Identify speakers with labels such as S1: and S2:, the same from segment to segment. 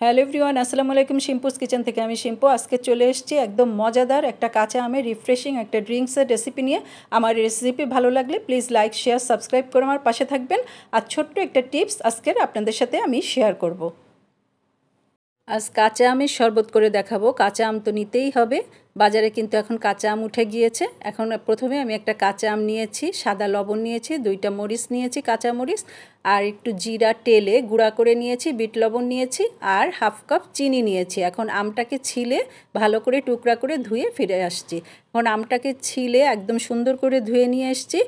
S1: Hello everyone, আসসালামু আলাইকুম। শিম্পুস kitchen থেকে আমি শিম্পু। আজকে চলে এসেছি একদম মজাদার একটা কাঁচা আমের রিফ্রেশিং একটা ড্রিঙ্কসের রেসিপি নিয়ে। আমার রেসিপি ভালো লাগলে প্লিজ লাইক, শেয়ার, সাবস্ক্রাইব করে আমার পাশে থাকবেন। আর ছোট্ট একটা টিপস আজকের আপনাদের সাথে আমি শেয়ার করব। আজ কাঁচা আমের শরবত করে দেখাবো। কাঁচা আম তো নিতেই হবে, বাজারে কিন্তু এখন কাঁচা আম উঠে গিয়েছে। এখন প্রথমে আমি একটা কাঁচা আম নিয়েছি, সাদা লবণ নিয়েছি, 2টা মরিচ নিয়েছি, কাঁচা মরিচ, আর একটু জিরা টেলে গুঁড়া করে নিয়েছি, বিট লবণ নিয়েছি, আর হাফ কাপ চিনি নিয়েছি। এখন আমটাকে ছিলে ভালো করে টুকরা করে ধুয়ে ফিরে আসছি। এখন আমটাকে ছিলে একদম সুন্দর করে ধুয়ে নিয়ে এসেছি।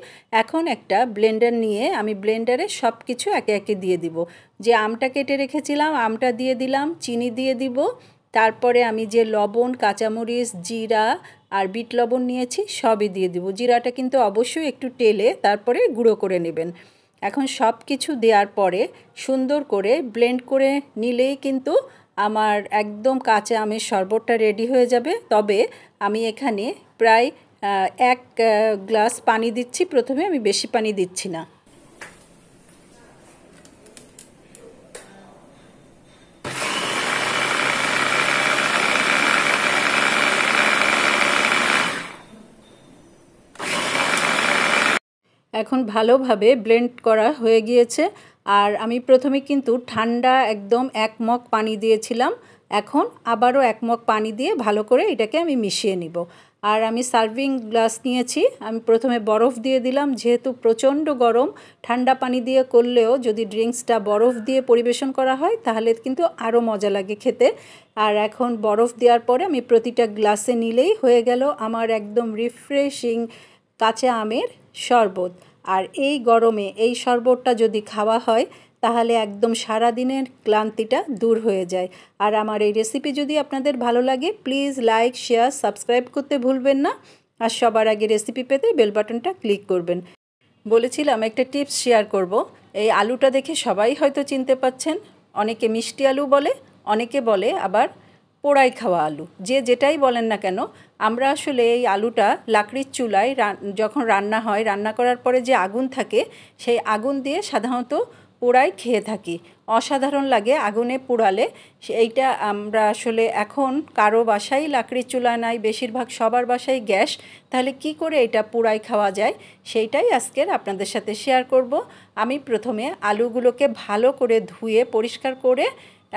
S1: এখন একটা ব্লেন্ডার নিয়ে আমি ব্লেন্ডারে সব কিছু একে একে দিয়ে দিব। যে আমটা কেটে রেখেছিলাম আমটা দিয়ে দিলাম, চিনি দিয়ে দিব, তারপরে আমি যে লবণ, কাঁচামরিচ, জিরা আর বিট লবণ নিয়েছি সবই দিয়ে দিব। জিরাটা কিন্তু অবশ্যই একটু টেলে তারপরে গুঁড়ো করে নেবেন। এখন সব কিছু দেওয়ার পরে সুন্দর করে ব্লেন্ড করে নিলেই কিন্তু আমার একদম কাঁচা আমের শরবতটা রেডি হয়ে যাবে। তবে আমি এখানে প্রায় 1 গ্লাস পানি দিচ্ছি প্রথমে, আমি বেশি পানি দিচ্ছি না। এখন ভালোভাবে ব্লেন্ড করা হয়ে গিয়েছে। আর আমি প্রথমে কিন্তু ঠান্ডা একদম 1 মগ পানি দিয়েছিলাম। এখন আবারও 1 মগ পানি দিয়ে ভালো করে এটাকে আমি মিশিয়ে নিব। আর আমি সার্ভিং গ্লাস নিয়েছি, আমি প্রথমে বরফ দিয়ে দিলাম। যেহেতু প্রচণ্ড গরম, ঠান্ডা পানি দিয়ে করলেও যদি ড্রিঙ্কসটা বরফ দিয়ে পরিবেশন করা হয় তাহলে কিন্তু আরও মজা লাগে খেতে। আর এখন বরফ দেওয়ার পরে আমি প্রতিটা গ্লাসে নিলেই হয়ে গেল আমার একদম রিফ্রেশিং কাঁচা আমের শরবত। আর এই গরমে এই শরবতটা যদি খাওয়া হয় তাহলে একদম সারা দিনের ক্লান্তিটা দূর হয়ে যায়। আর আমার এই রেসিপি যদি আপনাদের ভালো লাগে প্লিজ লাইক, শেয়ার, সাবস্ক্রাইব করতে ভুলবেন না। আর সবার আগে রেসিপি পেতে বেল বাটনটা ক্লিক করবেন। বলেছিলাম একটা টিপস শেয়ার করব। এই আলুটা দেখে সবাই হয়তো চিনতে পাচ্ছেন। অনেকে মিষ্টি আলু বলে, অনেকে বলে আবার পোড়াই খাওয়া আলু। যে যেটাই বলেন না কেন, আমরা আসলে এই আলুটা লাকড়ির চুলায় যখন রান্না হয়, রান্না করার পরে যে আগুন থাকে সেই আগুন দিয়ে সাধারণত পোড়াই খেয়ে থাকি। অসাধারণ লাগে আগুনে পোড়ালে। এইটা আমরা আসলে এখন কারো বাসায় লাকড়ির চুলা নাই, বেশিরভাগ সবার বাসায় গ্যাস। তাহলে কি করে এটা পোড়াই খাওয়া যায় সেইটাই আজকের আপনাদের সাথে শেয়ার করব। আমি প্রথমে আলুগুলোকে ভালো করে ধুয়ে পরিষ্কার করে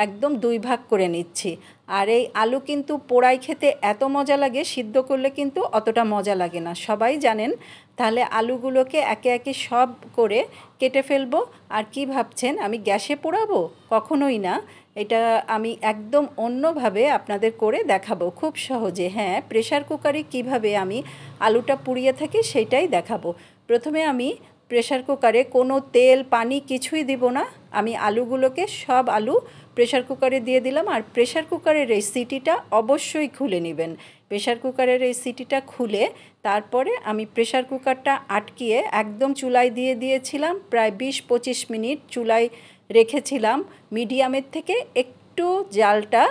S1: একদম 2 ভাগ করে নিচ্ছি। আর এই আলু কিন্তু পোড়াই খেতে এত মজা লাগে, সিদ্ধ করলে কিন্তু অতটা মজা লাগে না, সবাই জানেন। তাহলে আলুগুলোকে একে একে সব করে কেটে ফেলবো। আর কি ভাবছেন আমি গ্যাসে পোড়াবো? কখনোই না। এটা আমি একদম অন্যভাবে আপনাদের করে দেখাবো, খুব সহজে। হ্যাঁ, প্রেশার কুকারে কিভাবে আমি আলুটা পুড়িয়ে থাকি সেইটাই দেখাবো। প্রথমে আমি প্রেশার কুকারে কোনো তেল, পানি কিছুই দিব না। আমি আলুগুলোকে সব আলু প্রেশার কুকারে দিয়ে দিলাম। আর প্রেশার কুকারের এই সিটিটা অবশ্যই খুলে নেবেন। প্রেশার কুকারের এই সিটিটা খুলে তারপরে আমি প্রেশার কুকারটা আটকিয়ে একদম চুলায় দিয়ে দিয়েছিলাম। প্রায় 20-25 মিনিট চুলায় রেখেছিলাম। মিডিয়ামের থেকে একটু জালটা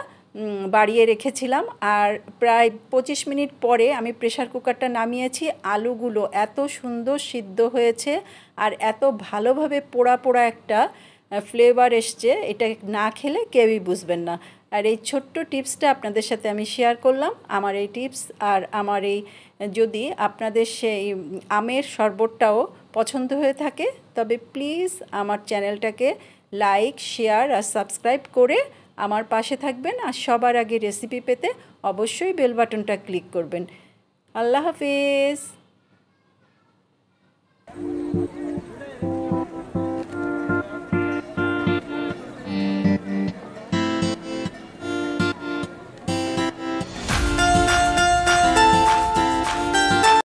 S1: বাড়িয়ে রেখেছিলাম। আর প্রায় 25 মিনিট পরে আমি প্রেশার কুকারটা নামিয়েছি। আলুগুলো এত সুন্দর সিদ্ধ হয়েছে আর এত ভালোভাবে পোড়া পোড়া একটা ফ্লেভার এসছে, এটা না খেলে কেউই বুঝবেন না। আর এই ছোট্ট টিপসটা আপনাদের সাথে আমি শেয়ার করলাম। আমার এই টিপস আর আমার এই যদি আপনাদের সেই আমের শরবতটাও পছন্দ হয়ে থাকে তবে প্লিজ আমার চ্যানেলটাকে লাইক, শেয়ার আর সাবস্ক্রাইব করে আমার পাশে থাকবেন। আর সবার আগে রেসিপি পেতে অবশ্যই বেল বাটনটা ক্লিক করবেন। আল্লাহ হাফেজ।